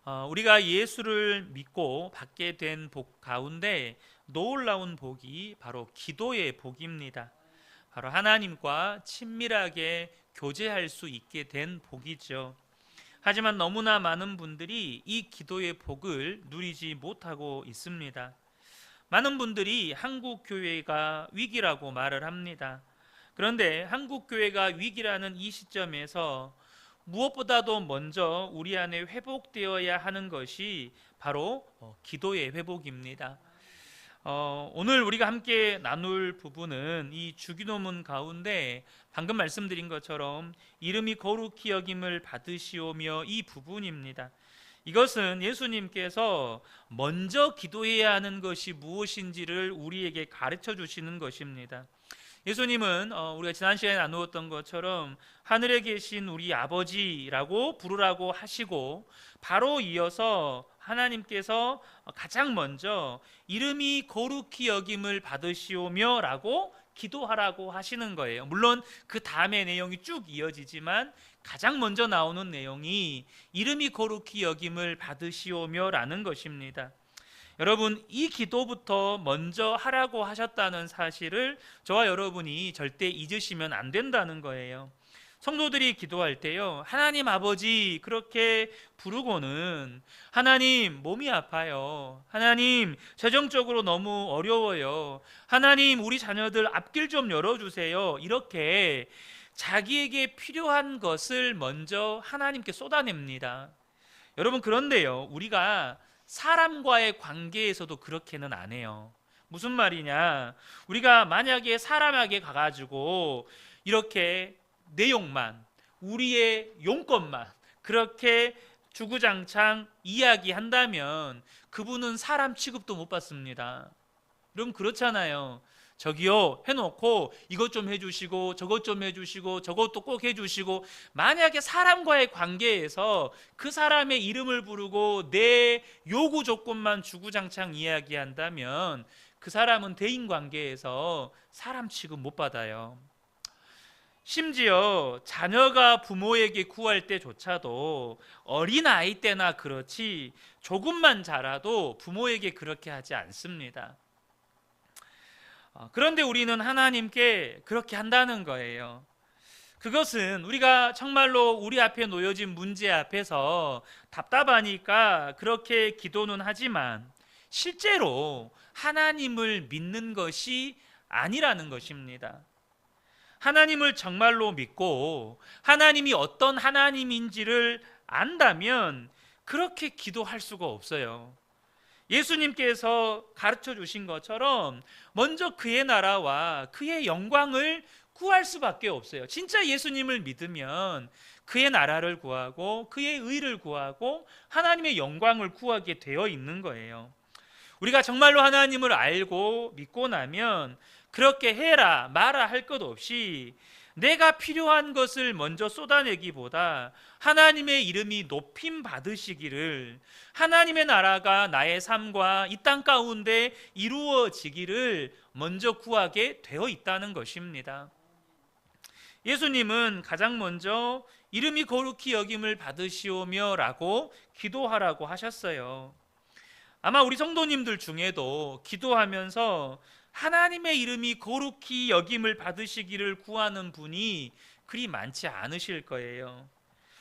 우리가 예수를 믿고 받게 된 복 가운데 놀라운 복이 바로 기도의 복입니다. 바로 하나님과 친밀하게 교제할 수 있게 된 복이죠. 하지만 너무나 많은 분들이 이 기도의 복을 누리지 못하고 있습니다. 많은 분들이 한국 교회가 위기라고 말을 합니다. 그런데 한국 교회가 위기라는 이 시점에서 무엇보다도 먼저 우리 안에 회복되어야 하는 것이 바로 기도의 회복입니다. 오늘 우리가 함께 나눌 부분은 이 주기도문 가운데 방금 말씀드린 것처럼 이름이 거룩히 여김을 받으시오며 이 부분입니다. 이것은 예수님께서 먼저 기도해야 하는 것이 무엇인지를 우리에게 가르쳐 주시는 것입니다. 예수님은 우리가 지난 시간에 나누었던 것처럼 하늘에 계신 우리 아버지라고 부르라고 하시고 바로 이어서 하나님께서 가장 먼저 이름이 거룩히 여김을 받으시오며 라고 기도하라고 하시는 거예요. 물론 그 다음의 내용이 쭉 이어지지만 가장 먼저 나오는 내용이 이름이 거룩히 여김을 받으시오며 라는 것입니다. 여러분, 이 기도부터 먼저 하라고 하셨다는 사실을 저와 여러분이 절대 잊으시면 안 된다는 거예요. 성도들이 기도할 때요, 하나님 아버지 그렇게 부르고는 하나님 몸이 아파요, 하나님 재정적으로 너무 어려워요, 하나님 우리 자녀들 앞길 좀 열어주세요, 이렇게 자기에게 필요한 것을 먼저 하나님께 쏟아냅니다. 여러분, 그런데요, 우리가 사람과의 관계에서도 그렇게는 안 해요. 무슨 말이냐, 우리가 만약에 사람에게 가가지고 이렇게 내용만, 우리의 용건만 그렇게 주구장창 이야기한다면 그분은 사람 취급도 못 받습니다. 여러분, 그렇잖아요. 저기요 해놓고 이것 좀 해주시고 저것 좀 해주시고 저것도 꼭 해주시고, 만약에 사람과의 관계에서 그 사람의 이름을 부르고 내 요구 조건만 주구장창 이야기한다면 그 사람은 대인관계에서 사람 취급 못 받아요. 심지어 자녀가 부모에게 구할 때조차도 어린아이 때나 그렇지 조금만 자라도 부모에게 그렇게 하지 않습니다. 그런데 우리는 하나님께 그렇게 한다는 거예요. 그것은 우리가 정말로 우리 앞에 놓여진 문제 앞에서 답답하니까 그렇게 기도는 하지만 실제로 하나님을 믿는 것이 아니라는 것입니다. 하나님을 정말로 믿고 하나님이 어떤 하나님인지를 안다면 그렇게 기도할 수가 없어요. 예수님께서 가르쳐 주신 것처럼 먼저 그의 나라와 그의 영광을 구할 수밖에 없어요. 진짜 예수님을 믿으면 그의 나라를 구하고 그의 의를 구하고 하나님의 영광을 구하게 되어 있는 거예요. 우리가 정말로 하나님을 알고 믿고 나면 그렇게 해라 마라 할 것 없이 내가 필요한 것을 먼저 쏟아내기보다 하나님의 이름이 높임 받으시기를, 하나님의 나라가 나의 삶과 이 땅 가운데 이루어지기를 먼저 구하게 되어 있다는 것입니다. 예수님은 가장 먼저 이름이 거룩히 여김을 받으시오며 라고 기도하라고 하셨어요. 아마 우리 성도님들 중에도 기도하면서 하나님의 이름이 거룩히 여김을 받으시기를 구하는 분이 그리 많지 않으실 거예요.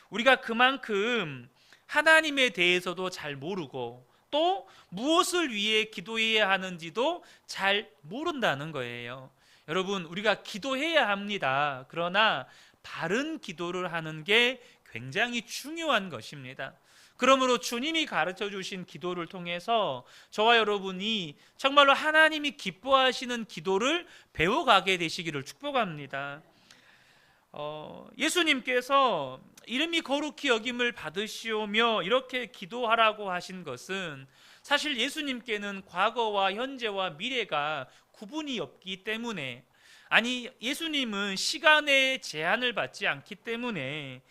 우리가 그만큼 하나님에 대해서도 잘 모르고 또 무엇을 위해 기도해야 하는지도 잘 모른다는 거예요. 여러분, 우리가 기도해야 합니다. 그러나 바른 기도를 하는 게 굉장히 중요한 것입니다. 그러므로 주님이 가르쳐 주신 기도를 통해서 저와 여러분이 정말로 하나님이 기뻐하시는 기도를 배워가게 되시기를 축복합니다. 예수님께서 이름이 거룩히 여김을 받으시오며 이렇게 기도하라고 하신 것은 사실 예수님께는 과거와 현재와 미래가 구분이 없기 때문에, 아니 예수님은 시간의 제한을 받지 않기 때문에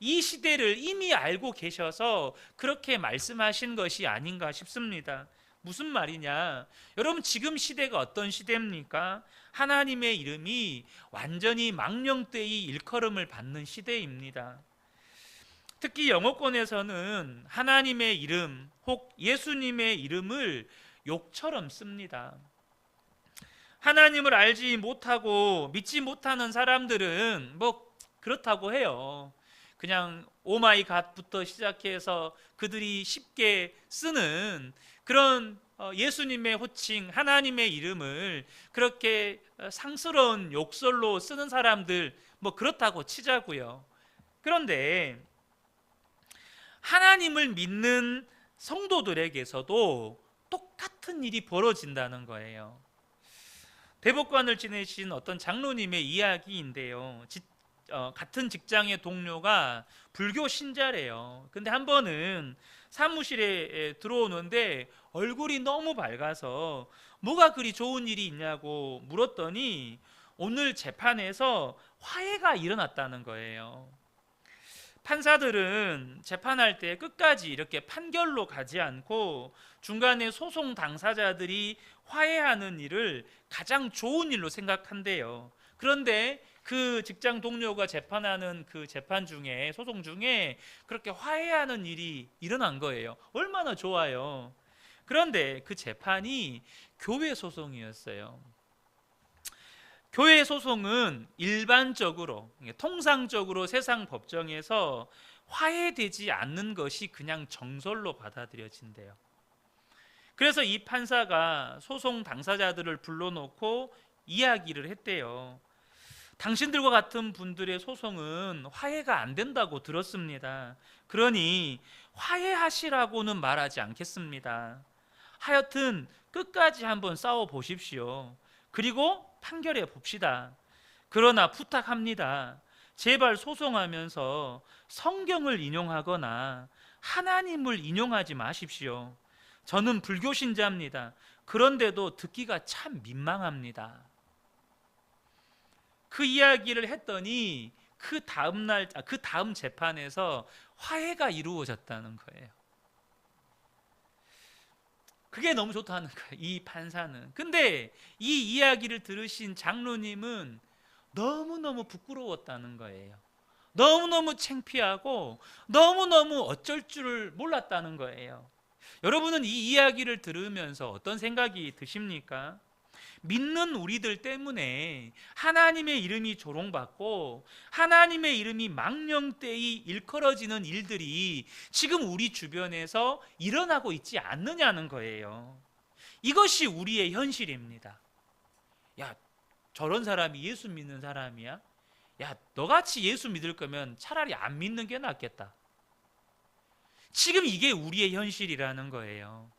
이 시대를 이미 알고 계셔서 그렇게 말씀하신 것이 아닌가 싶습니다. 무슨 말이냐? 여러분, 지금 시대가 어떤 시대입니까? 하나님의 이름이 완전히 망령되이 일컬음을 받는 시대입니다. 특히 영어권에서는 하나님의 이름 혹 예수님의 이름을 욕처럼 씁니다. 하나님을 알지 못하고 믿지 못하는 사람들은 뭐 그렇다고 해요. 그냥 오마이 갓부터 시작해서 그들이 쉽게 쓰는 그런 예수님의 호칭, 하나님의 이름을 그렇게 상스러운 욕설로 쓰는 사람들 뭐 그렇다고 치자고요. 그런데 하나님을 믿는 성도들에게서도 똑같은 일이 벌어진다는 거예요. 대법관을 지내신 어떤 장로님의 이야기인데요. 같은 직장의 동료가 불교 신자래요. 근데 한 번은 사무실에 들어오는데 얼굴이 너무 밝아서 뭐가 그리 좋은 일이 있냐고 물었더니 오늘 재판에서 화해가 일어났다는 거예요. 판사들은 재판할 때 끝까지 이렇게 판결로 가지 않고 중간에 소송 당사자들이 화해하는 일을 가장 좋은 일로 생각한대요. 그런데 그 직장 동료가 재판하는 그 재판 중에, 소송 중에 그렇게 화해하는 일이 일어난 거예요. 얼마나 좋아요. 그런데 그 재판이 교회 소송이었어요. 교회 소송은 일반적으로, 통상적으로 세상 법정에서 화해되지 않는 것이 그냥 정설로 받아들여진대요. 그래서 이 판사가 소송 당사자들을 불러놓고 이야기를 했대요. 당신들과 같은 분들의 소송은 화해가 안 된다고 들었습니다. 그러니 화해하시라고는 말하지 않겠습니다. 하여튼 끝까지 한번 싸워 보십시오. 그리고 판결해 봅시다. 그러나 부탁합니다. 제발 소송하면서 성경을 인용하거나 하나님을 인용하지 마십시오. 저는 불교 신자입니다. 그런데도 듣기가 참 민망합니다. 그 이야기를 했더니 그 다음 재판에서 화해가 이루어졌다는 거예요. 그게 너무 좋다는 거예요, 이 판사는. 근데 이 이야기를 들으신 장로님은 너무너무 부끄러웠다는 거예요. 너무너무 창피하고 너무너무 어쩔 줄을 몰랐다는 거예요. 여러분은 이 이야기를 들으면서 어떤 생각이 드십니까? 믿는 우리들 때문에 하나님의 이름이 조롱받고 하나님의 이름이 망령되이 일컬어지는 일들이 지금 우리 주변에서 일어나고 있지 않느냐는 거예요. 이것이 우리의 현실입니다. 야, 저런 사람이 예수 믿는 사람이야? 야, 너같이 예수 믿을 거면 차라리 안 믿는 게 낫겠다. 지금 이게 우리의 현실이라는 거예요.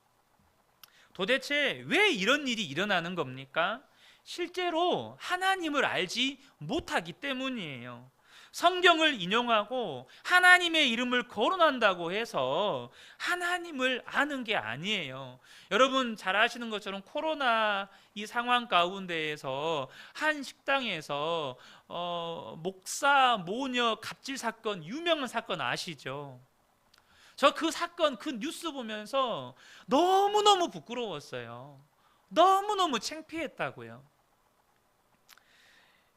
도대체 왜 이런 일이 일어나는 겁니까? 실제로 하나님을 알지 못하기 때문이에요. 성경을 인용하고 하나님의 이름을 거론한다고 해서 하나님을 아는 게 아니에요. 여러분 잘 아시는 것처럼 코로나 이 상황 가운데에서 한 식당에서 목사 모녀 갑질 사건, 유명한 사건 아시죠? 저 그 사건, 그 뉴스 보면서 너무너무 부끄러웠어요. 너무너무 창피했다고요.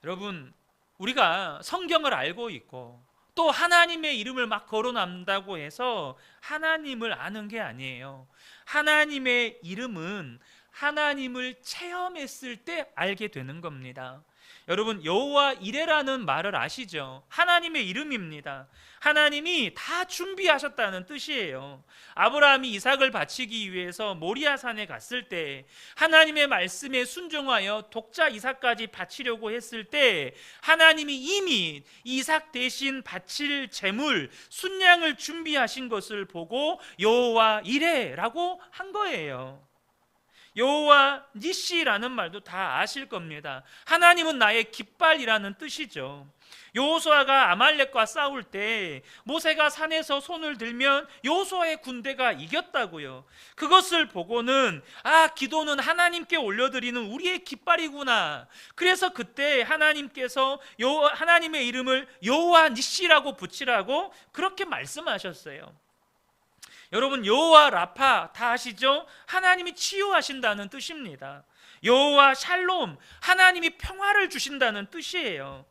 여러분, 우리가 성경을 알고 있고 또 하나님의 이름을 막 거론한다고 해서 하나님을 아는 게 아니에요. 하나님의 이름은 하나님을 체험했을 때 알게 되는 겁니다. 여러분, 여호와 이레라는 말을 아시죠? 하나님의 이름입니다. 하나님이 다 준비하셨다는 뜻이에요. 아브라함이 이삭을 바치기 위해서 모리아산에 갔을 때 하나님의 말씀에 순종하여 독자 이삭까지 바치려고 했을 때 하나님이 이미 이삭 대신 바칠 제물 순양을 준비하신 것을 보고 여호와 이레라고 한 거예요. 여호와 니시라는 말도 다 아실 겁니다. 하나님은 나의 깃발이라는 뜻이죠. 여호수아가 아말렉과 싸울 때 모세가 산에서 손을 들면 여호수아의 군대가 이겼다고요. 그것을 보고는 기도는 하나님께 올려드리는 우리의 깃발이구나. 그래서 그때 하나님께서 하나님의 이름을 여호와 니시라고 붙이라고 그렇게 말씀하셨어요. 여러분, 여호와 라파 다 아시죠? 하나님이 치유하신다는 뜻입니다. 여호와 샬롬, 하나님이 평화를 주신다는 뜻이에요.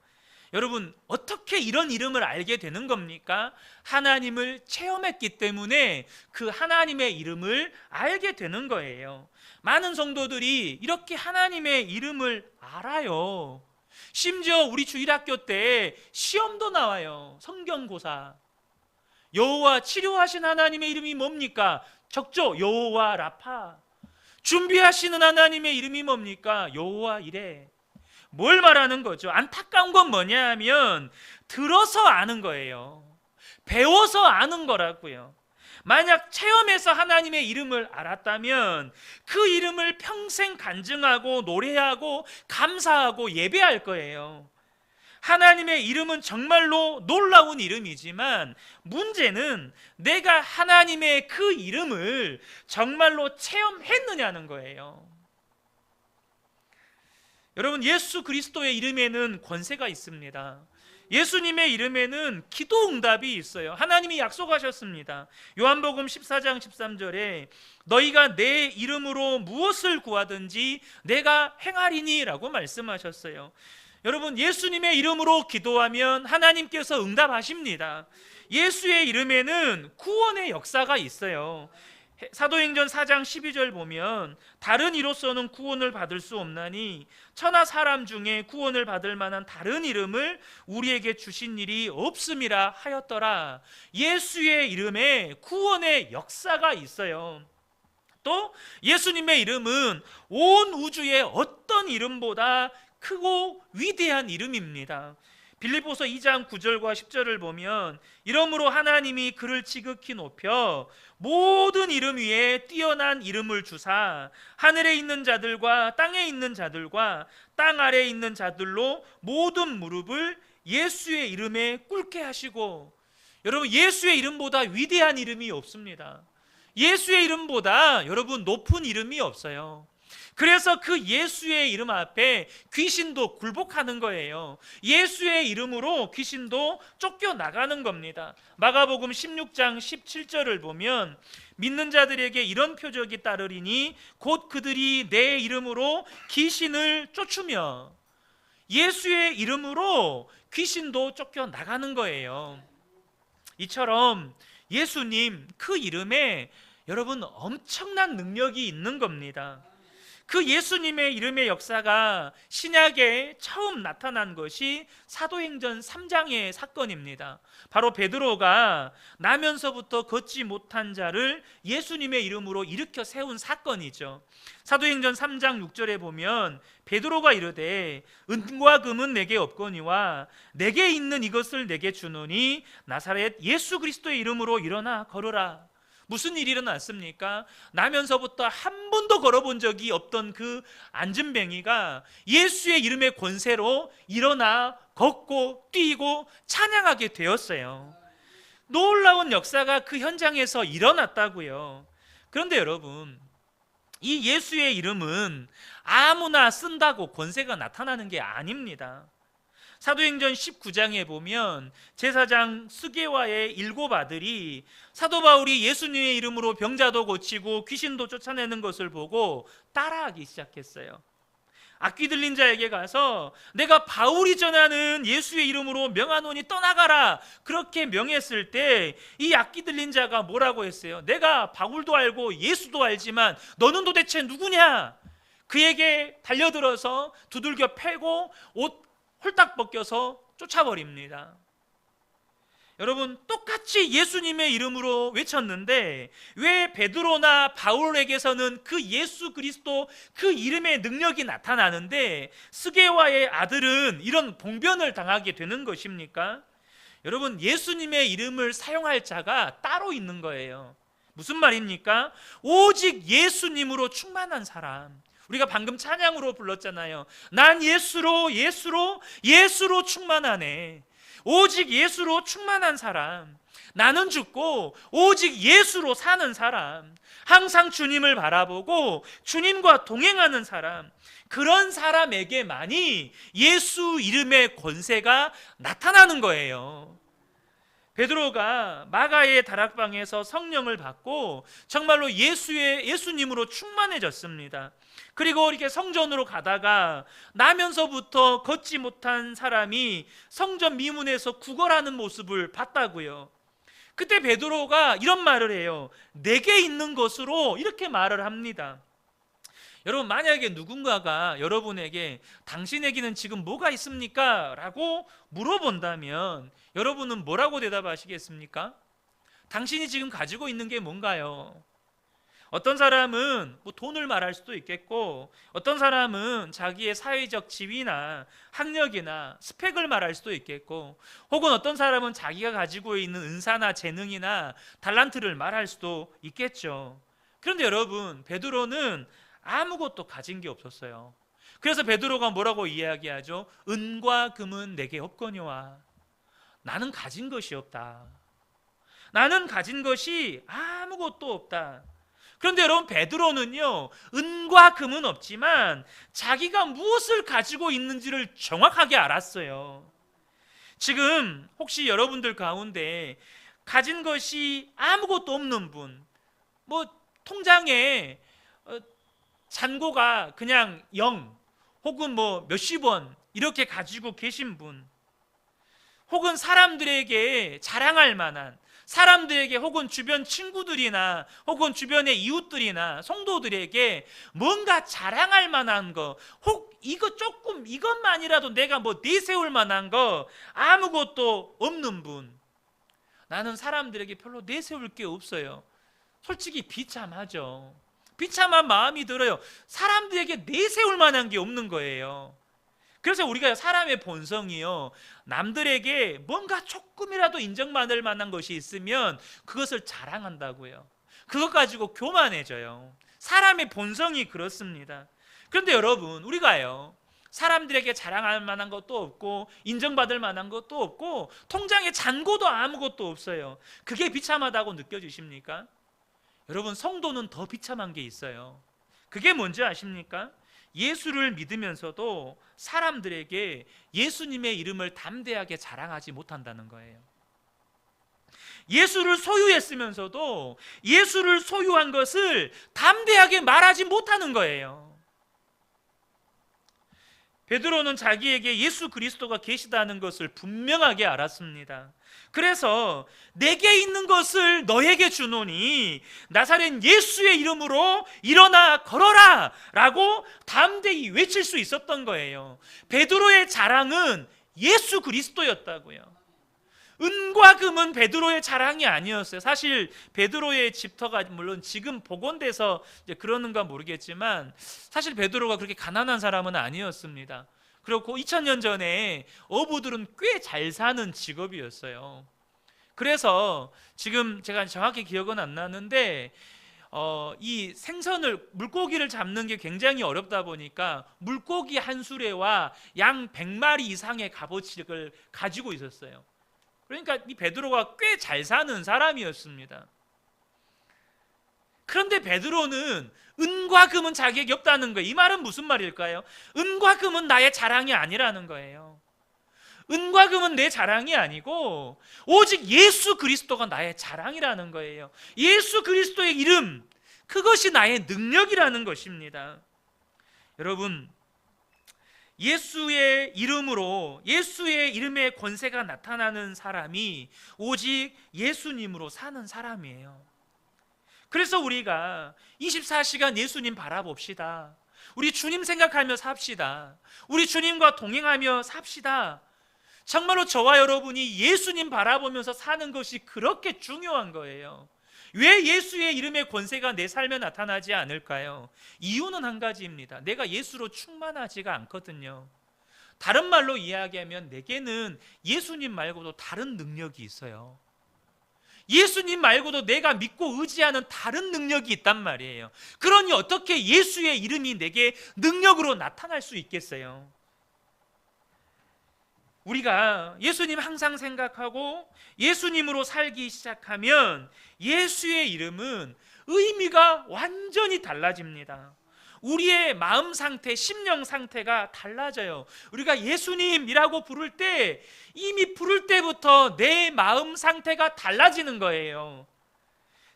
여러분, 어떻게 이런 이름을 알게 되는 겁니까? 하나님을 체험했기 때문에 그 하나님의 이름을 알게 되는 거예요. 많은 성도들이 이렇게 하나님의 이름을 알아요. 심지어 우리 주일학교 때 시험도 나와요. 성경고사. 여호와 치료하신 하나님의 이름이 뭡니까? 적죠. 여호와 라파. 준비하시는 하나님의 이름이 뭡니까? 여호와 이레. 뭘 말하는 거죠? 안타까운 건 뭐냐 하면 들어서 아는 거예요. 배워서 아는 거라고요. 만약 체험해서 하나님의 이름을 알았다면 그 이름을 평생 간증하고 노래하고 감사하고 예배할 거예요. 하나님의 이름은 정말로 놀라운 이름이지만 문제는 내가 하나님의 그 이름을 정말로 체험했느냐는 거예요. 여러분, 예수 그리스도의 이름에는 권세가 있습니다. 예수님의 이름에는 기도 응답이 있어요. 하나님이 약속하셨습니다. 요한복음 14장 13절에 너희가 내 이름으로 무엇을 구하든지 내가 행하리니 라고 말씀하셨어요. 여러분, 예수님의 이름으로 기도하면 하나님께서 응답하십니다. 예수의 이름에는 구원의 역사가 있어요. 사도행전 4장 12절 보면 다른 이로서는 구원을 받을 수 없나니 천하 사람 중에 구원을 받을 만한 다른 이름을 우리에게 주신 일이 없음이라 하였더라. 예수의 이름에 구원의 역사가 있어요. 또 예수님의 이름은 온 우주의 어떤 이름보다 크고 위대한 이름입니다. 빌립보서 2장 9절과 10절을 보면 이러므로 하나님이 그를 지극히 높여 모든 이름 위에 뛰어난 이름을 주사 하늘에 있는 자들과 땅에 있는 자들과 땅 아래에 있는 자들로 모든 무릎을 예수의 이름에 꿇게 하시고, 여러분, 예수의 이름보다 위대한 이름이 없습니다. 예수의 이름보다 여러분 높은 이름이 없어요. 그래서 그 예수의 이름 앞에 귀신도 굴복하는 거예요. 예수의 이름으로 귀신도 쫓겨나가는 겁니다. 마가복음 16장 17절을 보면 믿는 자들에게 이런 표적이 따르리니 곧 그들이 내 이름으로 귀신을 쫓으며, 예수의 이름으로 귀신도 쫓겨나가는 거예요. 이처럼 예수님 그 이름에 여러분 엄청난 능력이 있는 겁니다. 그 예수님의 이름의 역사가 신약에 처음 나타난 것이 사도행전 3장의 사건입니다. 바로 베드로가 나면서부터 걷지 못한 자를 예수님의 이름으로 일으켜 세운 사건이죠. 사도행전 3장 6절에 보면 베드로가 이르되 은과 금은 내게 없거니와 내게 있는 이것을 내게 주노니 나사렛 예수 그리스도의 이름으로 일어나 걸으라. 무슨 일이 일어났습니까? 나면서부터 한 번도 걸어본 적이 없던 그 안진뱅이가 예수의 이름의 권세로 일어나 걷고 뛰고 찬양하게 되었어요. 놀라운 역사가 그 현장에서 일어났다고요. 그런데 여러분, 이 예수의 이름은 아무나 쓴다고 권세가 나타나는 게 아닙니다. 사도행전 19장에 보면 제사장 스게와의 7 아들이 사도 바울이 예수님의 이름으로 병자도 고치고 귀신도 쫓아내는 것을 보고 따라하기 시작했어요. 악귀 들린 자에게 가서 내가 바울이 전하는 예수의 이름으로 명하노니 떠나가라, 그렇게 명했을 때 이 악귀 들린 자가 뭐라고 했어요? 내가 바울도 알고 예수도 알지만 너는 도대체 누구냐? 그에게 달려들어서 두들겨 패고 옷 홀딱 벗겨서 쫓아버립니다. 여러분, 똑같이 예수님의 이름으로 외쳤는데 왜 베드로나 바울에게서는 그 예수 그리스도 그 이름의 능력이 나타나는데 스게와의 아들은 이런 봉변을 당하게 되는 것입니까? 여러분, 예수님의 이름을 사용할 자가 따로 있는 거예요. 무슨 말입니까? 오직 예수님으로 충만한 사람. 우리가 방금 찬양으로 불렀잖아요. 난 예수로 충만하네. 오직 예수로 충만한 사람. 나는 죽고 오직 예수로 사는 사람. 항상 주님을 바라보고 주님과 동행하는 사람. 그런 사람에게만이 예수 이름의 권세가 나타나는 거예요. 베드로가 마가의 다락방에서 성령을 받고 정말로 예수님으로 충만해졌습니다. 그리고 이렇게 성전으로 가다가 나면서부터 걷지 못한 사람이 성전 미문에서 구걸하는 모습을 봤다고요. 그때 베드로가 이런 말을 해요. 내게 있는 것으로, 이렇게 말을 합니다. 여러분, 만약에 누군가가 여러분에게 당신에게는 지금 뭐가 있습니까? 라고 물어본다면 여러분은 뭐라고 대답하시겠습니까? 당신이 지금 가지고 있는 게 뭔가요? 어떤 사람은 돈을 말할 수도 있겠고, 어떤 사람은 자기의 사회적 지위나 학력이나 스펙을 말할 수도 있겠고, 혹은 어떤 사람은 자기가 가지고 있는 은사나 재능이나 달란트를 말할 수도 있겠죠. 그런데 여러분, 베드로는 아무것도 가진 게 없었어요. 그래서 베드로가 뭐라고 이야기하죠? 은과 금은 내게 없거니와. 나는 가진 것이 없다. 나는 가진 것이 아무것도 없다. 그런데 여러분, 베드로는요, 은과 금은 없지만 자기가 무엇을 가지고 있는지를 정확하게 알았어요. 지금 혹시 여러분들 가운데 가진 것이 아무것도 없는 분, 통장에 잔고가 그냥 0 혹은 몇십 원 이렇게 가지고 계신 분, 혹은 사람들에게 자랑할 만한, 사람들에게 혹은 주변 친구들이나 혹은 주변의 이웃들이나 성도들에게 뭔가 자랑할 만한 거, 이것만이라도 내가 내세울 만한 거 아무것도 없는 분, 나는 사람들에게 별로 내세울 게 없어요. 솔직히 비참하죠. 비참한 마음이 들어요. 사람들에게 내세울 만한 게 없는 거예요. 그래서 우리가 사람의 본성이요, 남들에게 뭔가 조금이라도 인정받을 만한 것이 있으면 그것을 자랑한다고요. 그것 가지고 교만해져요. 사람의 본성이 그렇습니다. 그런데 여러분, 우리가요, 사람들에게 자랑할 만한 것도 없고 인정받을 만한 것도 없고 통장에 잔고도 아무것도 없어요. 그게 비참하다고 느껴지십니까? 여러분, 성도는 더 비참한 게 있어요. 그게 뭔지 아십니까? 예수를 믿으면서도 사람들에게 예수님의 이름을 담대하게 자랑하지 못한다는 거예요. 예수를 소유했으면서도 예수를 소유한 것을 담대하게 말하지 못하는 거예요. 베드로는 자기에게 예수 그리스도가 계시다는 것을 분명하게 알았습니다. 그래서 내게 있는 것을 너에게 주노니 나사렛 예수의 이름으로 일어나 걸어라 라고 담대히 외칠 수 있었던 거예요. 베드로의 자랑은 예수 그리스도였다고요. 은과 금은 베드로의 자랑이 아니었어요. 사실 베드로의 집터가 물론 지금 복원돼서 그러는가 모르겠지만 사실 베드로가 그렇게 가난한 사람은 아니었습니다. 그렇고 2000년 전에 어부들은 꽤 잘 사는 직업이었어요. 그래서 지금 제가 정확히 기억은 안 나는데 이 물고기를 잡는 게 굉장히 어렵다 보니까 물고기 한 수레와 양 100마리 이상의 값어치를 가지고 있었어요. 그러니까 이 베드로가 꽤 잘 사는 사람이었습니다. 그런데 베드로는 은과 금은 자기에게 없다는 거예요. 이 말은 무슨 말일까요? 은과 금은 나의 자랑이 아니라는 거예요. 은과 금은 내 자랑이 아니고 오직 예수 그리스도가 나의 자랑이라는 거예요. 예수 그리스도의 이름, 그것이 나의 능력이라는 것입니다. 여러분, 예수의 이름으로, 예수의 이름의 권세가 나타나는 사람이 오직 예수님으로 사는 사람이에요. 그래서 우리가 24시간 예수님 바라봅시다. 우리 주님 생각하며 삽시다. 우리 주님과 동행하며 삽시다. 정말로 저와 여러분이 예수님 바라보면서 사는 것이 그렇게 중요한 거예요. 왜 예수의 이름의 권세가 내 삶에 나타나지 않을까요? 이유는 한 가지입니다. 내가 예수로 충만하지가 않거든요. 다른 말로 이야기하면 내게는 예수님 말고도 다른 능력이 있어요. 예수님 말고도 내가 믿고 의지하는 다른 능력이 있단 말이에요. 그러니 어떻게 예수의 이름이 내게 능력으로 나타날 수 있겠어요? 우리가 예수님 항상 생각하고 예수님으로 살기 시작하면 예수의 이름은 의미가 완전히 달라집니다. 우리의 마음 상태, 심령 상태가 달라져요. 우리가 예수님이라고 부를 때 이미 부를 때부터 내 마음 상태가 달라지는 거예요.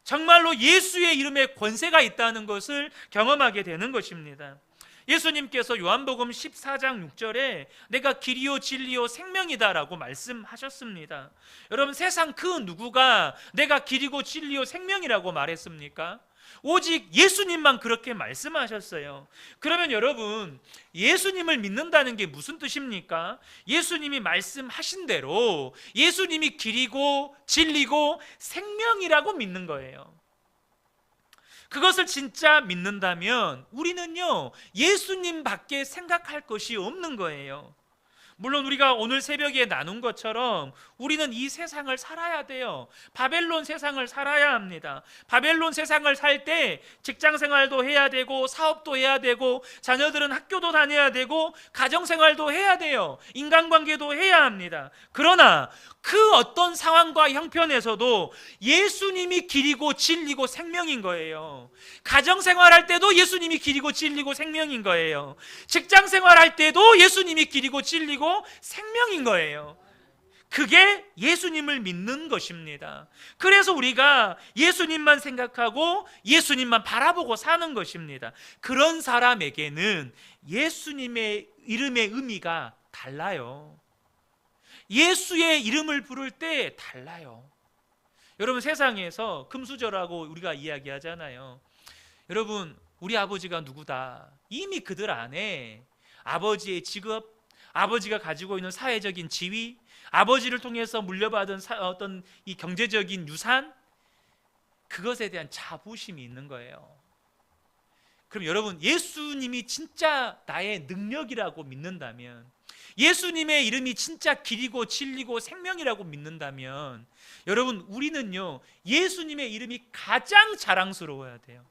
정말로 예수의 이름에 권세가 있다는 것을 경험하게 되는 것입니다. 예수님께서 요한복음 14장 6절에 내가 길이요 진리요 생명이다라고 말씀하셨습니다. 여러분, 세상 그 누구가 내가 길이고 진리요 생명이라고 말했습니까? 오직 예수님만 그렇게 말씀하셨어요. 그러면 여러분, 예수님을 믿는다는 게 무슨 뜻입니까? 예수님이 말씀하신 대로 예수님이 길이고 진리고 생명이라고 믿는 거예요. 그것을 진짜 믿는다면 우리는요, 예수님밖에 생각할 것이 없는 거예요. 물론 우리가 오늘 새벽에 나눈 것처럼 우리는 이 세상을 살아야 돼요. 바벨론 세상을 살아야 합니다. 바벨론 세상을 살 때 직장 생활도 해야 되고 사업도 해야 되고 자녀들은 학교도 다녀야 되고 가정 생활도 해야 돼요. 인간관계도 해야 합니다. 그러나 그 어떤 상황과 형편에서도 예수님이 길이고 진리고 생명인 거예요. 가정 생활할 때도 예수님이 길이고 진리고 생명인 거예요. 직장 생활할 때도 예수님이 길이고 진리고 생명인 거예요. 그게 예수님을 믿는 것입니다. 그래서 우리가 예수님만 생각하고 예수님만 바라보고 사는 것입니다. 그런 사람에게는 예수님의 이름의 의미가 달라요. 예수의 이름을 부를 때 달라요. 여러분, 세상에서 금수저라고 우리가 이야기하잖아요. 여러분, 우리 아버지가 누구다, 이미 그들 안에 아버지의 직업, 아버지가 가지고 있는 사회적인 지위, 아버지를 통해서 물려받은 어떤 이 경제적인 유산, 그것에 대한 자부심이 있는 거예요. 그럼 여러분, 예수님이 진짜 나의 능력이라고 믿는다면, 예수님의 이름이 진짜 길이고 진리고 생명이라고 믿는다면, 여러분, 우리는요, 예수님의 이름이 가장 자랑스러워야 돼요.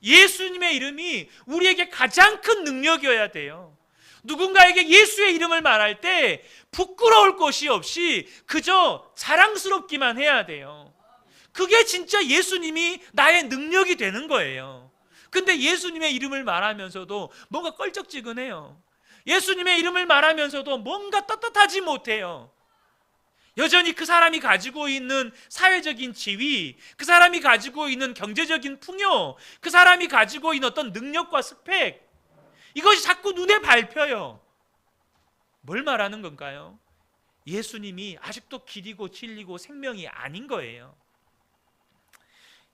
예수님의 이름이 우리에게 가장 큰 능력이어야 돼요. 누군가에게 예수의 이름을 말할 때 부끄러울 것이 없이 그저 자랑스럽기만 해야 돼요. 그게 진짜 예수님이 나의 능력이 되는 거예요. 근데 예수님의 이름을 말하면서도 뭔가 껄쩍지근해요. 예수님의 이름을 말하면서도 뭔가 떳떳하지 못해요. 여전히 그 사람이 가지고 있는 사회적인 지위, 그 사람이 가지고 있는 경제적인 풍요, 그 사람이 가지고 있는 어떤 능력과 스펙, 이것이 자꾸 눈에 밟혀요. 뭘 말하는 건가요? 예수님이 아직도 길이고 진리고 생명이 아닌 거예요.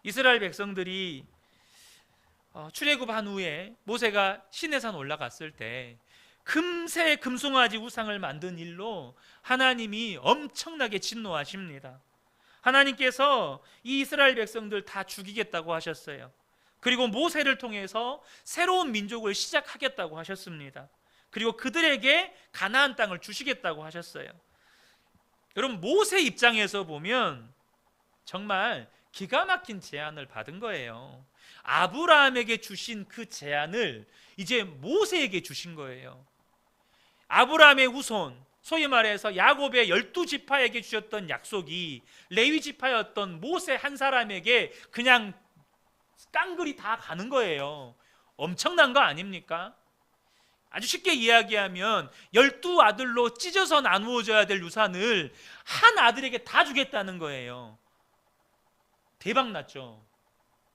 이스라엘 백성들이 출애굽한 후에 모세가 시내산 올라갔을 때 금세 금송아지 우상을 만든 일로 하나님이 엄청나게 진노하십니다. 하나님께서 이 이스라엘 백성들 다 죽이겠다고 하셨어요. 그리고 모세를 통해서 새로운 민족을 시작하겠다고 하셨습니다. 그리고 그들에게 가나안 땅을 주시겠다고 하셨어요. 여러분, 모세 입장에서 보면 정말 기가 막힌 제안을 받은 거예요. 아브라함에게 주신 그 제안을 이제 모세에게 주신 거예요. 아브라함의 후손, 소위 말해서 야곱의 12지파에게 주셨던 약속이 레위 지파였던 모세 한 사람에게 그냥 깡그리 다 가는 거예요. 엄청난 거 아닙니까? 아주 쉽게 이야기하면 12아들로 찢어서 나누어져야 될 유산을 한 아들에게 다 주겠다는 거예요. 대박 났죠?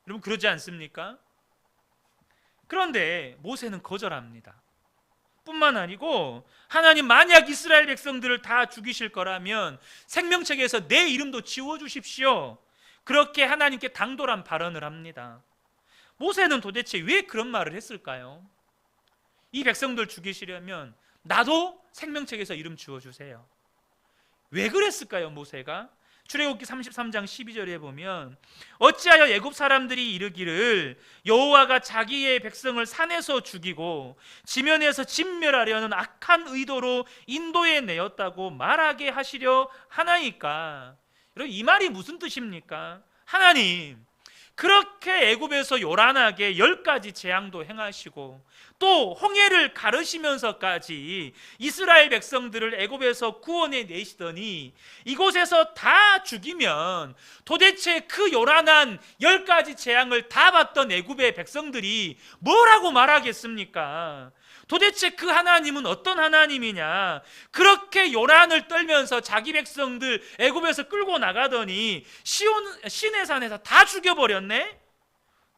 여러분, 그러지 않습니까? 그런데 모세는 거절합니다. 뿐만 아니고 하나님, 만약 이스라엘 백성들을 다 죽이실 거라면 생명책에서 내 이름도 지워주십시오. 그렇게 하나님께 당돌한 발언을 합니다. 모세는 도대체 왜 그런 말을 했을까요? 이 백성들 죽이시려면 나도 생명책에서 이름 지워주세요. 왜 그랬을까요, 모세가? 출애굽기 33장 12절에 보면 어찌하여 애굽 사람들이 이르기를 여호와가 자기의 백성을 산에서 죽이고 지면에서 진멸하려는 악한 의도로 인도에 내었다고 말하게 하시려 하나이까. 여러분, 이 말이 무슨 뜻입니까? 하나님, 그렇게 애굽에서 요란하게 10가지 재앙도 행하시고 또 홍해를 가르시면서까지 이스라엘 백성들을 애굽에서 구원해 내시더니 이곳에서 다 죽이면 도대체 그 요란한 10가지 재앙을 다 받던 애굽의 백성들이 뭐라고 말하겠습니까? 도대체 그 하나님은 어떤 하나님이냐? 그렇게 요란을 떨면서 자기 백성들 애굽에서 끌고 나가더니 시내산에서 다 죽여버렸네?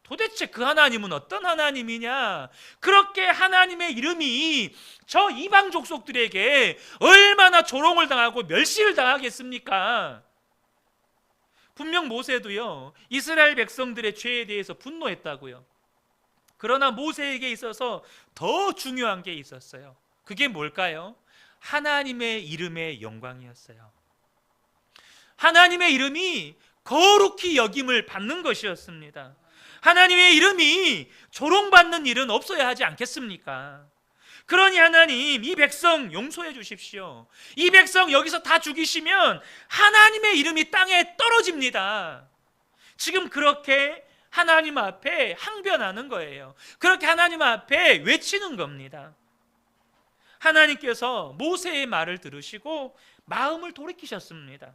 도대체 그 하나님은 어떤 하나님이냐? 그렇게 하나님의 이름이 저 이방 족속들에게 얼마나 조롱을 당하고 멸시를 당하겠습니까? 분명 모세도요, 이스라엘 백성들의 죄에 대해서 분노했다고요. 그러나 모세에게 있어서 더 중요한 게 있었어요. 그게 뭘까요? 하나님의 이름의 영광이었어요. 하나님의 이름이 거룩히 여김을 받는 것이었습니다. 하나님의 이름이 조롱받는 일은 없어야 하지 않겠습니까? 그러니 하나님, 이 백성 용서해 주십시오. 이 백성 여기서 다 죽이시면 하나님의 이름이 땅에 떨어집니다. 지금 그렇게 하나님 앞에 항변하는 거예요. 그렇게 하나님 앞에 외치는 겁니다. 하나님께서 모세의 말을 들으시고 마음을 돌이키셨습니다.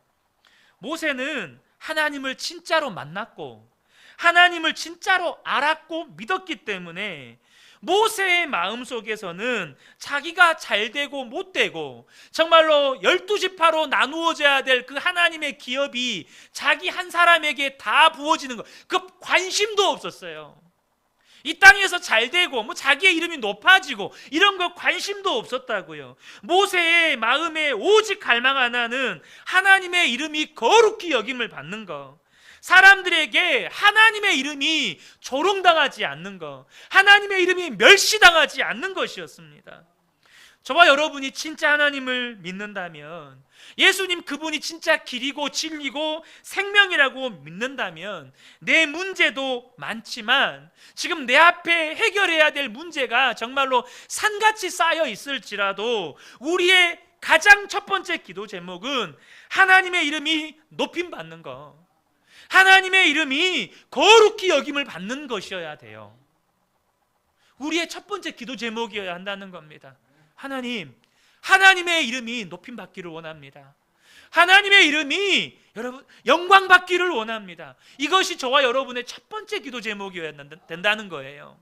모세는 하나님을 진짜로 만났고 하나님을 진짜로 알았고 믿었기 때문에 모세의 마음속에서는 자기가 잘되고 못되고 정말로 12지파로 나누어져야 될 그 하나님의 기업이 자기 한 사람에게 다 부어지는 것, 그 관심도 없었어요. 이 땅에서 잘되고 뭐 자기의 이름이 높아지고 이런 거 관심도 없었다고요. 모세의 마음에 오직 갈망 하나는 하나님의 이름이 거룩히 여김을 받는 것, 사람들에게 하나님의 이름이 조롱당하지 않는 것, 하나님의 이름이 멸시당하지 않는 것이었습니다. 저와 여러분이 진짜 하나님을 믿는다면, 예수님 그분이 진짜 길이고 진리고 생명이라고 믿는다면 내 문제도 많지만 지금 내 앞에 해결해야 될 문제가 정말로 산같이 쌓여 있을지라도 우리의 가장 첫 번째 기도 제목은 하나님의 이름이 높임받는 것, 하나님의 이름이 거룩히 여김을 받는 것이어야 돼요. 우리의 첫 번째 기도 제목이어야 한다는 겁니다. 하나님, 하나님의 이름이 높임받기를 원합니다. 하나님의 이름이 여러분 영광 받기를 원합니다. 이것이 저와 여러분의 첫 번째 기도 제목이어야 된다는 거예요.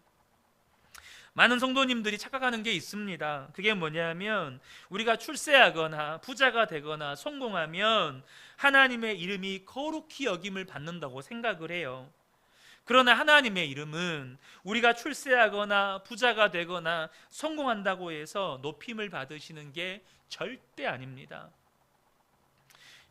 많은 성도님들이 착각하는 게 있습니다. 그게 뭐냐면 우리가 출세하거나 부자가 되거나 성공하면 하나님의 이름이 거룩히 여김을 받는다고 생각을 해요. 그러나 하나님의 이름은 우리가 출세하거나 부자가 되거나 성공한다고 해서 높임을 받으시는 게 절대 아닙니다.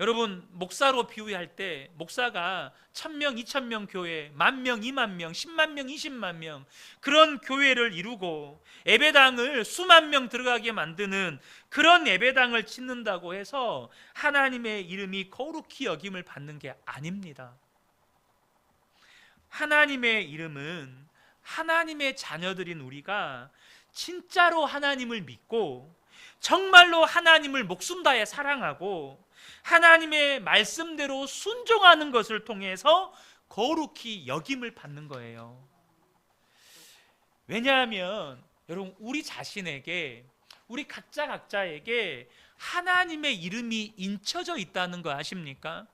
여러분, 목사로 비유할 때 목사가 1000명, 2000명 교회, 10,000명, 20,000명, 100,000명, 200,000명 그런 교회를 이루고 예배당을 수만 명 들어가게 만드는 그런 예배당을 짓는다고 해서 하나님의 이름이 거룩히 여김을 받는 게 아닙니다. 하나님의 이름은 하나님의 자녀들인 우리가 진짜로 하나님을 믿고 정말로 하나님을 목숨 다해 사랑하고 하나님의 말씀대로 순종하는 것을 통해서 거룩히 여김을 받는 거예요. 왜냐하면 여러분, 우리 자신에게, 우리 각자에게 하나님의 이름이 인쳐져 있다는 거 아십니까?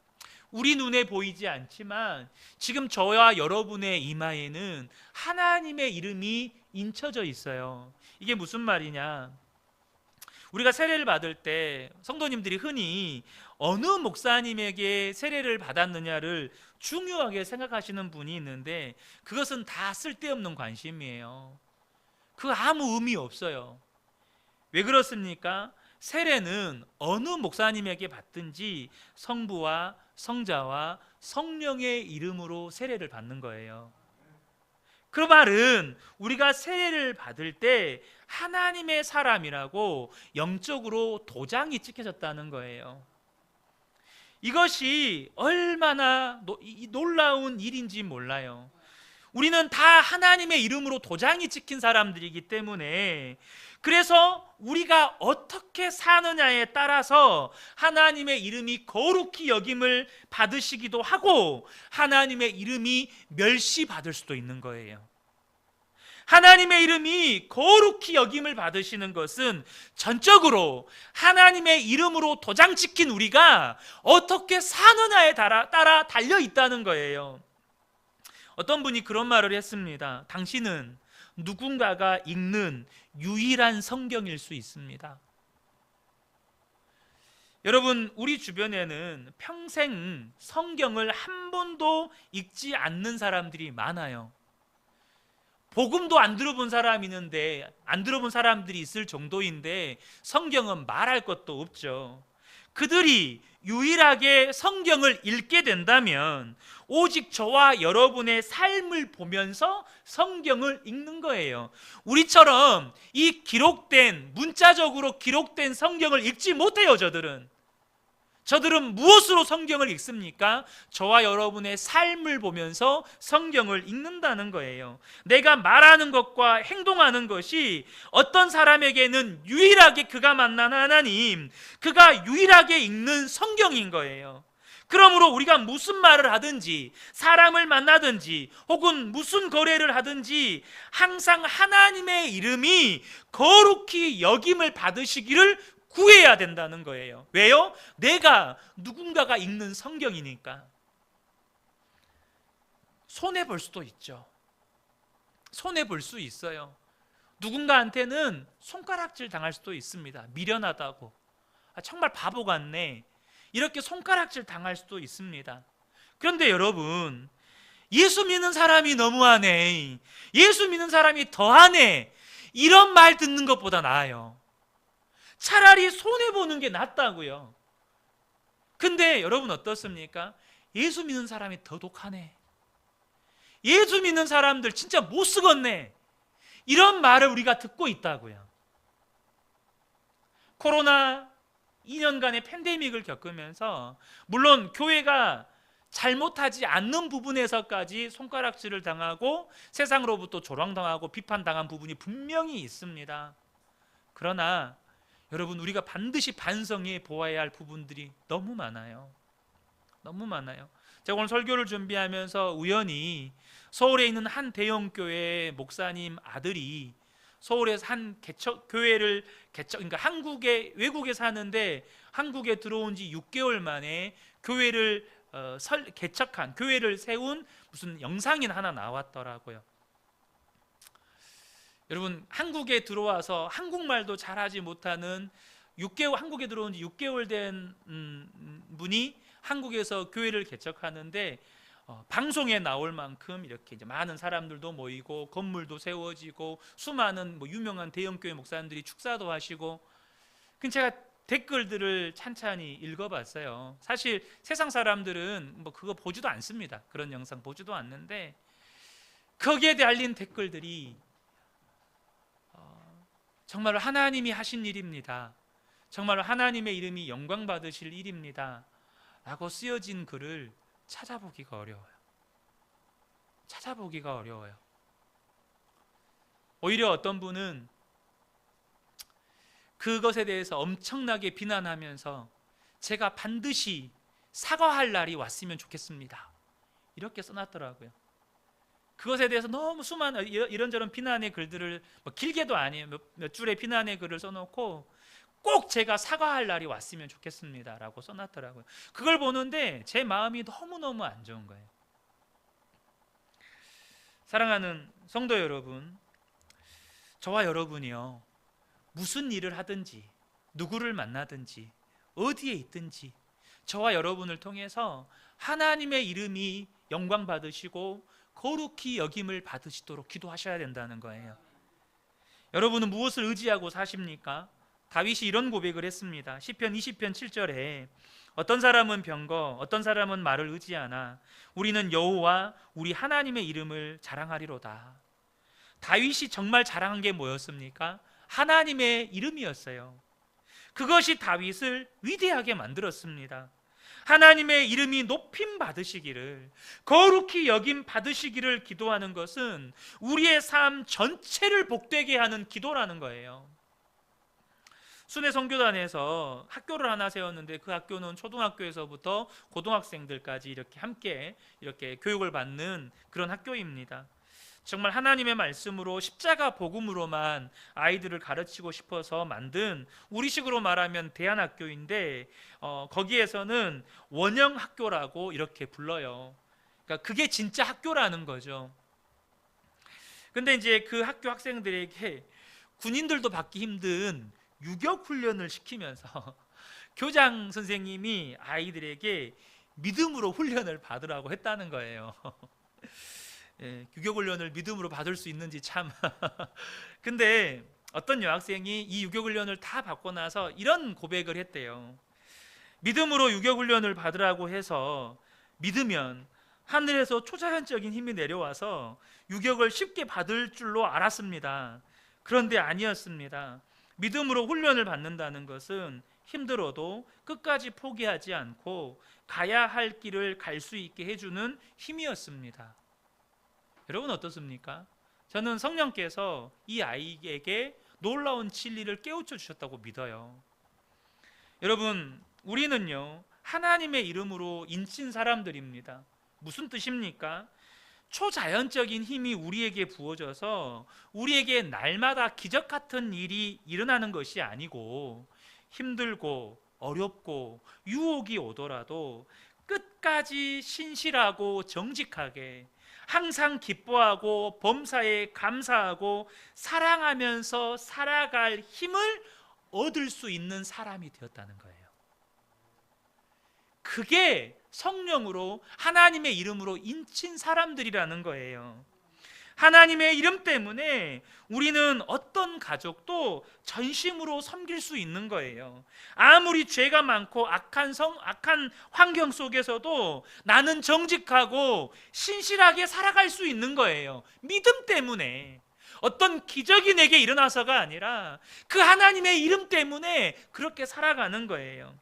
우리 눈에 보이지 않지만 지금 저와 여러분의 이마에는 하나님의 이름이 인쳐져 있어요. 이게 무슨 말이냐? 우리가 세례를 받을 때 성도님들이 흔히 어느 목사님에게 세례를 받았느냐를 중요하게 생각하시는 분이 있는데 그것은 다 쓸데없는 관심이에요. 그 아무 의미 없어요. 왜 그렇습니까? 세례는 어느 목사님에게 받든지 성부와 성자와 성령의 이름으로 세례를 받는 거예요. 그 말은 우리가 세례를 받을 때 하나님의 사람이라고 영적으로 도장이 찍혀졌다는 거예요. 이것이 얼마나 놀라운 일인지 몰라요. 우리는 다 하나님의 이름으로 도장이 찍힌 사람들이기 때문에, 그래서 우리가 어떻게 사느냐에 따라서 하나님의 이름이 거룩히 여김을 받으시기도 하고 하나님의 이름이 멸시받을 수도 있는 거예요. 하나님의 이름이 거룩히 여김을 받으시는 것은 전적으로 하나님의 이름으로 도장 찍힌 우리가 어떻게 사느냐에 따라 달려 있다는 거예요. 어떤 분이 그런 말을 했습니다. 당신은 누군가가 읽는 유일한 성경일 수 있습니다. 여러분, 우리 주변에는 평생 성경을 한 번도 읽지 않는 사람들이 많아요. 복음도 안 들어본 사람이 있는데, 안 들어본 사람들이 있을 정도인데 성경은 말할 것도 없죠. 그들이 유일하게 성경을 읽게 된다면 오직 저와 여러분의 삶을 보면서 성경을 읽는 거예요. 우리처럼 이 기록된, 문자적으로 기록된 성경을 읽지 못해요. 저들은 무엇으로 성경을 읽습니까? 저와 여러분의 삶을 보면서 성경을 읽는다는 거예요. 내가 말하는 것과 행동하는 것이 어떤 사람에게는 유일하게 그가 만난 하나님, 그가 유일하게 읽는 성경인 거예요. 그러므로 우리가 무슨 말을 하든지, 사람을 만나든지, 혹은 무슨 거래를 하든지 항상 하나님의 이름이 거룩히 여김을 받으시기를 구해야 된다는 거예요. 왜요? 내가 누군가가 읽는 성경이니까. 손해볼 수도 있죠. 손해볼 수 있어요. 누군가한테는 손가락질 당할 수도 있습니다. 미련하다고, 정말 바보 같네, 이렇게 손가락질 당할 수도 있습니다. 그런데 여러분, 예수 믿는 사람이 너무하네, 예수 믿는 사람이 더하네, 이런 말 듣는 것보다 나아요. 차라리 손해보는 게 낫다고요. 근데 여러분 어떻습니까? 예수 믿는 사람이 더 독하네, 예수 믿는 사람들 진짜 못 쓰겠네, 이런 말을 우리가 듣고 있다고요. 코로나 2년간의 팬데믹을 겪으면서 물론 교회가 잘못하지 않는 부분에서까지 손가락질을 당하고 세상으로부터 조롱당하고 비판당한 부분이 분명히 있습니다. 그러나 여러분, 우리가 반드시 반성해 보아야 할 부분들이 너무 많아요. 너무 많아요. 제가 오늘 설교를 준비하면서 우연히 서울에 있는 한 대형교회 목사님 아들이 서울에서 한 교회를 그러니까 외국에 사는데 한국에 들어온 지 6개월 만에 교회를 개척한, 교회를 세운 무슨 영상이 하나 나왔더라고요. 여러분, 한국에 들어와서 한국말도 잘하지 못하는 한국에 들어온 지 6개월 된 분이 한국에서 교회를 개척하는데 방송에 나올 만큼 이렇게 이제 많은 사람들도 모이고 건물도 세워지고 수많은 유명한 대형교회 목사님들이 축사도 하시고. 제가 댓글들을 찬찬히 읽어봤어요. 사실 세상 사람들은 그거 보지도 않습니다. 그런 영상 보지도 않는데 거기에 달린 댓글들이 정말 하나님이 하신 일입니다, 정말 하나님의 이름이 영광 받으실 일입니다 라고 쓰여진 글을 찾아보기가 어려워요. 오히려 어떤 분은 그것에 대해서 엄청나게 비난하면서 제가 반드시 사과할 날이 왔으면 좋겠습니다, 이렇게 써놨더라고요. 그것에 대해서 너무 수많은 이런저런 비난의 글들을, 길게도 아니에요, 몇 줄의 비난의 글을 써놓고 꼭 제가 사과할 날이 왔으면 좋겠습니다 라고 써놨더라고요. 그걸 보는데 제 마음이 너무너무 안 좋은 거예요. 사랑하는 성도 여러분, 저와 여러분이요, 무슨 일을 하든지, 누구를 만나든지, 어디에 있든지 저와 여러분을 통해서 하나님의 이름이 영광 받으시고 거룩히 여김을 받으시도록 기도하셔야 된다는 거예요. 여러분은 무엇을 의지하고 사십니까? 다윗이 이런 고백을 했습니다. 시편 20편 7절에 어떤 사람은 병거, 어떤 사람은 말을 의지하나 우리는 여호와 우리 하나님의 이름을 자랑하리로다. 다윗이 정말 자랑한 게 뭐였습니까? 하나님의 이름이었어요. 그것이 다윗을 위대하게 만들었습니다. 하나님의 이름이 높임 받으시기를, 거룩히 여김 받으시기를 기도하는 것은 우리의 삶 전체를 복되게 하는 기도라는 거예요. 순회 선교단에서 학교를 하나 세웠는데 그 학교는 초등학교에서부터 고등학생들까지 이렇게 함께 이렇게 교육을 받는 그런 학교입니다. 정말 하나님의 말씀으로 십자가 복음으로만 아이들을 가르치고 싶어서 만든, 우리식으로 말하면 대안학교인데 거기에서는 원형학교라고 이렇게 불러요. 그러니까 그게 진짜 학교라는 거죠. 근데 이제 그 학교 학생들에게 군인들도 받기 힘든 유격 훈련을 시키면서 교장 선생님이 아이들에게 믿음으로 훈련을 받으라고 했다는 거예요. 예, 유격 훈련을 믿음으로 받을 수 있는지 참. 근데 어떤 여학생이 이 유격 훈련을 다 받고 나서 이런 고백을 했대요. 믿음으로 유격 훈련을 받으라고 해서 믿으면 하늘에서 초자연적인 힘이 내려와서 유격을 쉽게 받을 줄로 알았습니다. 그런데 아니었습니다. 믿음으로 훈련을 받는다는 것은 힘들어도 끝까지 포기하지 않고 가야 할 길을 갈 수 있게 해주는 힘이었습니다. 여러분 어떻습니까? 저는 성령께서 이 아이에게 놀라운 진리를 깨우쳐 주셨다고 믿어요. 여러분, 우리는요 하나님의 이름으로 인친 사람들입니다. 무슨 뜻입니까? 초자연적인 힘이 우리에게 부어져서 우리에게 날마다 기적 같은 일이 일어나는 것이 아니고, 힘들고 어렵고 유혹이 오더라도 끝까지 신실하고 정직하게 항상 기뻐하고 범사에 감사하고 사랑하면서 살아갈 힘을 얻을 수 있는 사람이 되었다는 거예요. 그게 성령으로 하나님의 이름으로 인친 사람들이라는 거예요. 하나님의 이름 때문에 우리는 어떤 가족도 전심으로 섬길 수 있는 거예요. 아무리 죄가 많고 악한 환경 속에서도 나는 정직하고 신실하게 살아갈 수 있는 거예요. 믿음 때문에. 어떤 기적이 내게 일어나서가 아니라 그 하나님의 이름 때문에 그렇게 살아가는 거예요.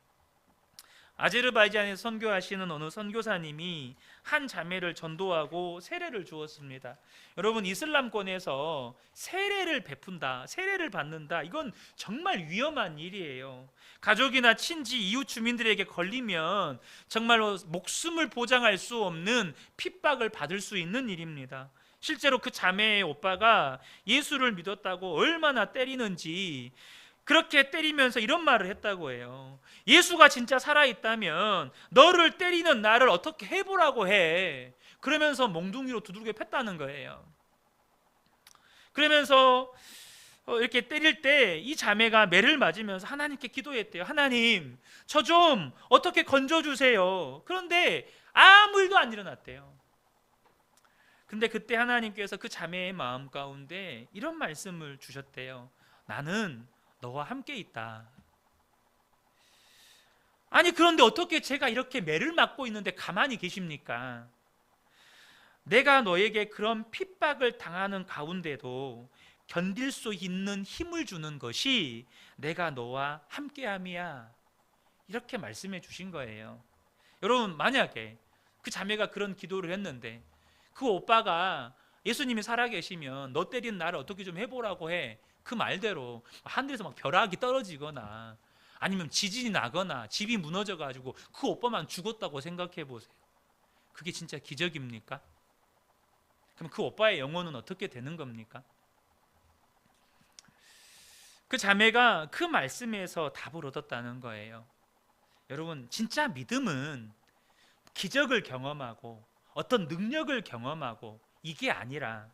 아제르바이잔에서 선교하시는 어느 선교사님이 한 자매를 전도하고 세례를 주었습니다. 여러분, 이슬람권에서 세례를 베푼다, 세례를 받는다, 이건 정말 위험한 일이에요. 가족이나 친지, 이웃 주민들에게 걸리면 정말로 목숨을 보장할 수 없는 핍박을 받을 수 있는 일입니다. 실제로 그 자매의 오빠가 예수를 믿었다고 얼마나 때리는지, 그렇게 때리면서 이런 말을 했다고 해요. 예수가 진짜 살아있다면 너를 때리는 나를 어떻게 해보라고 해. 그러면서 몽둥이로 두들겨 팼다는 거예요. 그러면서 이렇게 때릴 때 이 자매가 매를 맞으면서 하나님께 기도했대요. 하나님, 저 좀 어떻게 건져주세요. 그런데 아무 일도 안 일어났대요. 근데 그때 하나님께서 그 자매의 마음 가운데 이런 말씀을 주셨대요. 나는 너와 함께 있다. 아니, 그런데 어떻게 제가 이렇게 매를 맞고 있는데 가만히 계십니까? 내가 너에게 그런 핍박을 당하는 가운데도 견딜 수 있는 힘을 주는 것이 내가 너와 함께함이야. 이렇게 말씀해 주신 거예요. 여러분, 만약에 그 자매가 그런 기도를 했는데 그 오빠가 예수님이 살아계시면 너 때린 나를 어떻게 좀 해보라고 해. 그 말대로 하늘에서 막 벼락이 떨어지거나 아니면 지진이 나거나 집이 무너져가지고 그 오빠만 죽었다고 생각해 보세요. 그게 진짜 기적입니까? 그럼 그 오빠의 영혼은 어떻게 되는 겁니까? 그 자매가 그 말씀에서 답을 얻었다는 거예요. 여러분, 진짜 믿음은 기적을 경험하고 어떤 능력을 경험하고 이게 아니라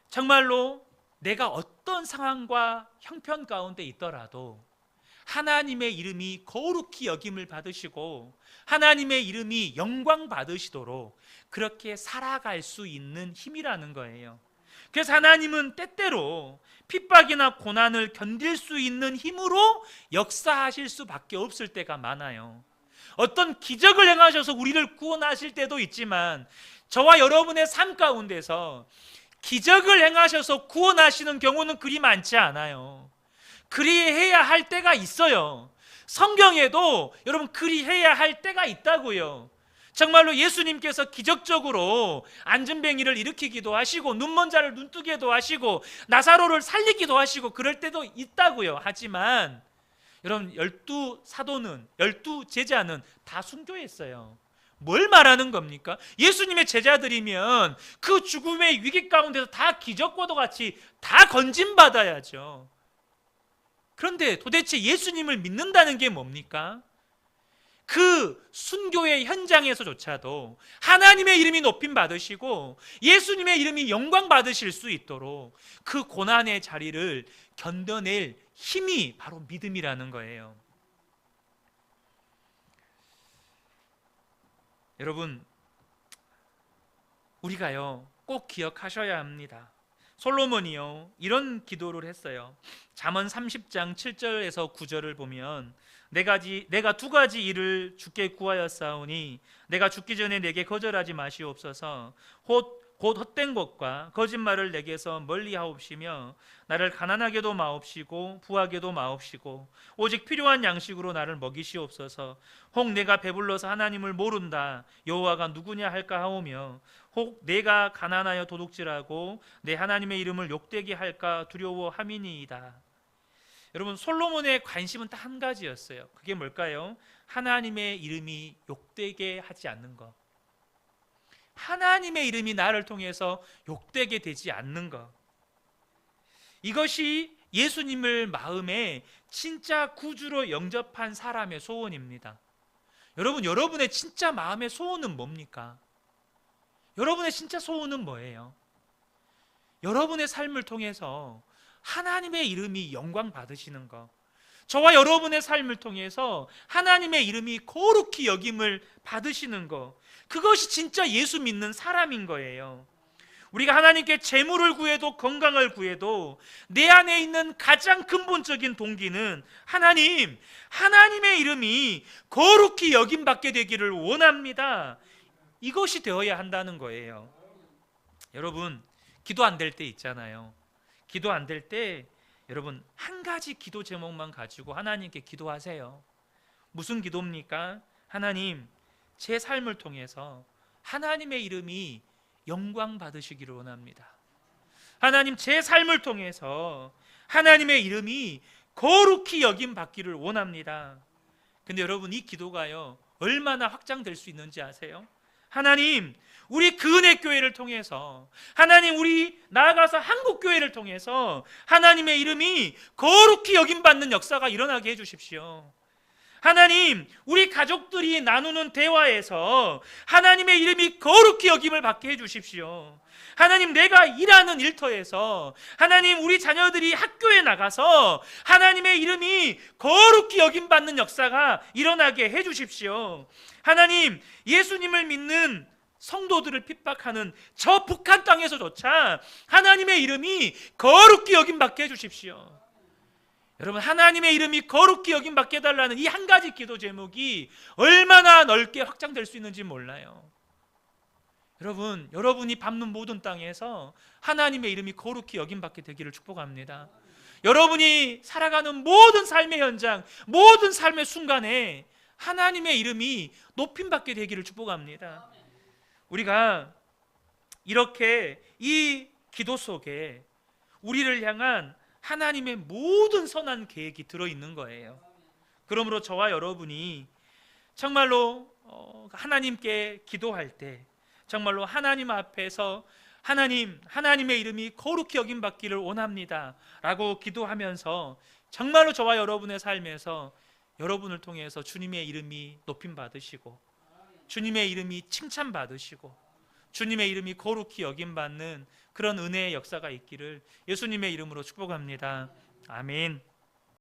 정말로 내가 어떤 상황과 형편 가운데 있더라도 하나님의 이름이 거룩히 여김을 받으시고 하나님의 이름이 영광 받으시도록 그렇게 살아갈 수 있는 힘이라는 거예요. 그래서 하나님은 때때로 핍박이나 고난을 견딜 수 있는 힘으로 역사하실 수밖에 없을 때가 많아요. 어떤 기적을 행하셔서 우리를 구원하실 때도 있지만 저와 여러분의 삶 가운데서 기적을 행하셔서 구원하시는 경우는 그리 많지 않아요. 그리해야 할 때가 있어요. 성경에도 여러분 그리해야 할 때가 있다고요. 정말로 예수님께서 기적적으로 안전뱅이를 일으키기도 하시고 눈먼 자를 눈뜨게도 하시고 나사로를 살리기도 하시고 그럴 때도 있다고요. 하지만 여러분 12사도는 12제자는 다 순교했어요. 뭘 말하는 겁니까? 예수님의 제자들이면 그 죽음의 위기 가운데서 다 기적과도 같이 다 건진받아야죠. 그런데 도대체 예수님을 믿는다는 게 뭡니까? 그 순교의 현장에서조차도 하나님의 이름이 높임 받으시고 예수님의 이름이 영광 받으실 수 있도록 그 고난의 자리를 견뎌낼 힘이 바로 믿음이라는 거예요. 여러분, 우리가요 꼭 기억하셔야 합니다. 솔로몬이요 이런 기도를 했어요. 잠언 30장 7절에서 9절을 보면 내가 두 가지 일을 주께 구하였사오니 내가 죽기 전에 내게 거절하지 마시옵소서. 곧 헛된 것과 거짓말을 내게서 멀리하옵시며 나를 가난하게도 마옵시고 부하게도 마옵시고 오직 필요한 양식으로 나를 먹이시옵소서. 혹 내가 배불러서 하나님을 모른다 여호와가 누구냐 할까 하오며 혹 내가 가난하여 도둑질하고 내 하나님의 이름을 욕되게 할까 두려워함이니이다. 여러분 솔로몬의 관심은 딱 한 가지였어요. 그게 뭘까요? 하나님의 이름이 욕되게 하지 않는 것. 하나님의 이름이 나를 통해서 욕되게 되지 않는 것. 이것이 예수님을 마음에 진짜 구주로 영접한 사람의 소원입니다. 여러분, 여러분의 진짜 마음의 소원은 뭡니까? 여러분의 진짜 소원은 뭐예요? 여러분의 삶을 통해서 하나님의 이름이 영광 받으시는 것, 저와 여러분의 삶을 통해서 하나님의 이름이 거룩히 여김을 받으시는 것, 그것이 진짜 예수 믿는 사람인 거예요. 우리가 하나님께 재물을 구해도 건강을 구해도 내 안에 있는 가장 근본적인 동기는 하나님의 이름이 거룩히 여김받게 되기를 원합니다. 이것이 되어야 한다는 거예요. 여러분, 기도 안 될 때 있잖아요. 기도 안 될 때 여러분 한 가지 기도 제목만 가지고 하나님께 기도하세요. 무슨 기도입니까? 하나님, 제 삶을 통해서 하나님의 이름이 영광 받으시기를 원합니다. 하나님, 제 삶을 통해서 하나님의 이름이 거룩히 여김 받기를 원합니다. 근데 여러분 이 기도가요 얼마나 확장될 수 있는지 아세요? 하나님, 우리 그은혜교회를 통해서 하나님, 우리 나아가서 한국교회를 통해서 하나님의 이름이 거룩히 여김받는 역사가 일어나게 해주십시오. 하나님, 우리 가족들이 나누는 대화에서 하나님의 이름이 거룩히 여김을 받게 해주십시오. 하나님, 내가 일하는 일터에서 하나님, 우리 자녀들이 학교에 나가서 하나님의 이름이 거룩히 여김받는 역사가 일어나게 해주십시오. 하나님, 예수님을 믿는 성도들을 핍박하는 저 북한 땅에서조차 하나님의 이름이 거룩히 여김받게 해주십시오. 여러분, 하나님의 이름이 거룩히 여김받게 해달라는 이 한 가지 기도 제목이 얼마나 넓게 확장될 수 있는지 몰라요. 여러분, 여러분이 밟는 모든 땅에서 하나님의 이름이 거룩히 여김받게 되기를 축복합니다. 여러분이 살아가는 모든 삶의 현장, 모든 삶의 순간에 하나님의 이름이 높임받게 되기를 축복합니다. 우리가 이렇게 이 기도 속에 우리를 향한 하나님의 모든 선한 계획이 들어있는 거예요. 그러므로 저와 여러분이 정말로 하나님께 기도할 때 정말로 하나님 앞에서 하나님의 이름이 거룩히 여김받기를 원합니다 라고 기도하면서 정말로 저와 여러분의 삶에서 여러분을 통해서 주님의 이름이 높임받으시고 주님의 이름이 칭찬받으시고 주님의 이름이 거룩히 여김받는 그런 은혜의 역사가 있기를 예수님의 이름으로 축복합니다. 아멘.